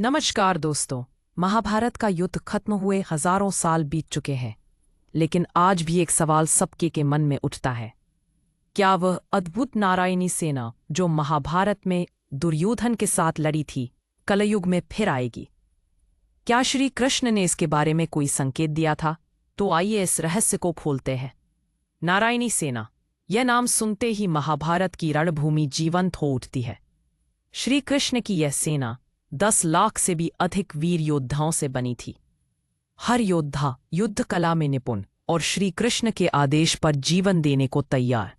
नमस्कार दोस्तों। महाभारत का युद्ध खत्म हुए हजारों साल बीत चुके हैं, लेकिन आज भी एक सवाल सबके के मन में उठता है। क्या वह अद्भुत नारायणी सेना जो महाभारत में दुर्योधन के साथ लड़ी थी, कलयुग में फिर आएगी? क्या श्री कृष्ण ने इसके बारे में कोई संकेत दिया था? तो आइए इस रहस्य को खोलते हैं। नारायणी सेना, यह नाम सुनते ही महाभारत की रणभूमि जीवंत हो उठती है। श्री कृष्ण की यह सेना 10 लाख से भी अधिक वीर योद्धाओं से बनी थी। हर योद्धा युद्ध कला में निपुण और श्री कृष्ण के आदेश पर जीवन देने को तैयार।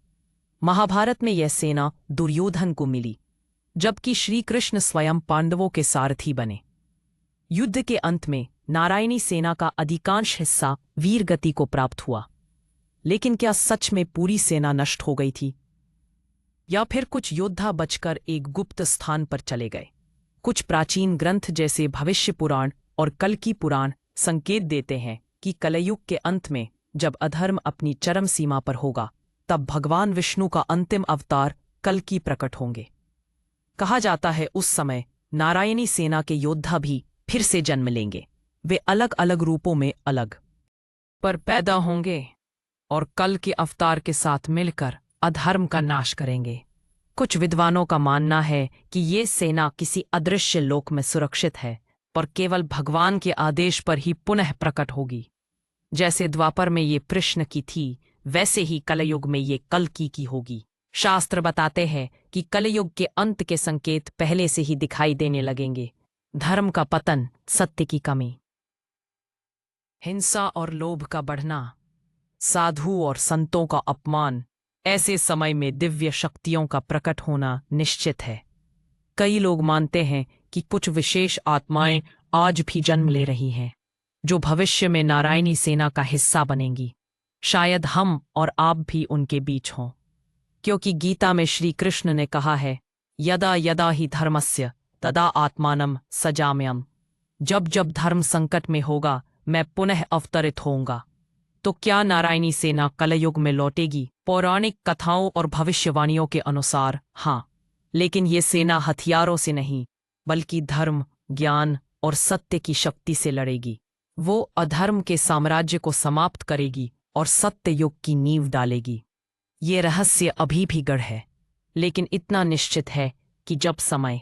महाभारत में यह सेना दुर्योधन को मिली, जबकि श्री कृष्ण स्वयं पांडवों के सारथी बने। युद्ध के अंत में नारायणी सेना का अधिकांश हिस्सा वीर गति को प्राप्त हुआ, लेकिन क्या सच में पूरी सेना नष्ट हो गई थी, या फिर कुछ योद्धा बचकर एक गुप्त स्थान पर चले गए? कुछ प्राचीन ग्रंथ जैसे भविष्य पुराण और कल्कि पुराण संकेत देते हैं कि कलयुग के अंत में जब अधर्म अपनी चरम सीमा पर होगा, तब भगवान विष्णु का अंतिम अवतार कल्कि प्रकट होंगे। कहा जाता है उस समय नारायणी सेना के योद्धा भी फिर से जन्म लेंगे। वे अलग अलग रूपों में अलग पर पैदा होंगे और कल के अवतार के साथ मिलकर अधर्म का नाश करेंगे। कुछ विद्वानों का मानना है कि ये सेना किसी अदृश्य लोक में सुरक्षित है, पर केवल भगवान के आदेश पर ही पुनः प्रकट होगी। जैसे द्वापर में ये कृष्ण की थी, वैसे ही कलयुग में ये कल्कि की होगी। शास्त्र बताते हैं कि कलयुग के अंत के संकेत पहले से ही दिखाई देने लगेंगे। धर्म का पतन, सत्य की कमी, हिंसा और लोभ का बढ़ना, साधु और संतों का अपमान। ऐसे समय में दिव्य शक्तियों का प्रकट होना निश्चित है। कई लोग मानते हैं कि कुछ विशेष आत्माएं आज भी जन्म ले रही हैं, जो भविष्य में नारायणी सेना का हिस्सा बनेंगी। शायद हम और आप भी उनके बीच हों, क्योंकि गीता में श्री कृष्ण ने कहा है, यदा यदा ही धर्मस्य तदा आत्मानम सजाम्यहम्। जब जब धर्म संकट में होगा, मैं पुनः अवतरित होऊंगा। तो क्या नारायणी सेना कलयुग में लौटेगी? पौराणिक कथाओं और भविष्यवाणियों के अनुसार हाँ, लेकिन ये सेना हथियारों से नहीं, बल्कि धर्म, ज्ञान और सत्य की शक्ति से लड़ेगी। वो अधर्म के साम्राज्य को समाप्त करेगी और सत्य युग की नींव डालेगी। ये रहस्य अभी भी गढ़ है, लेकिन इतना निश्चित है कि जब समय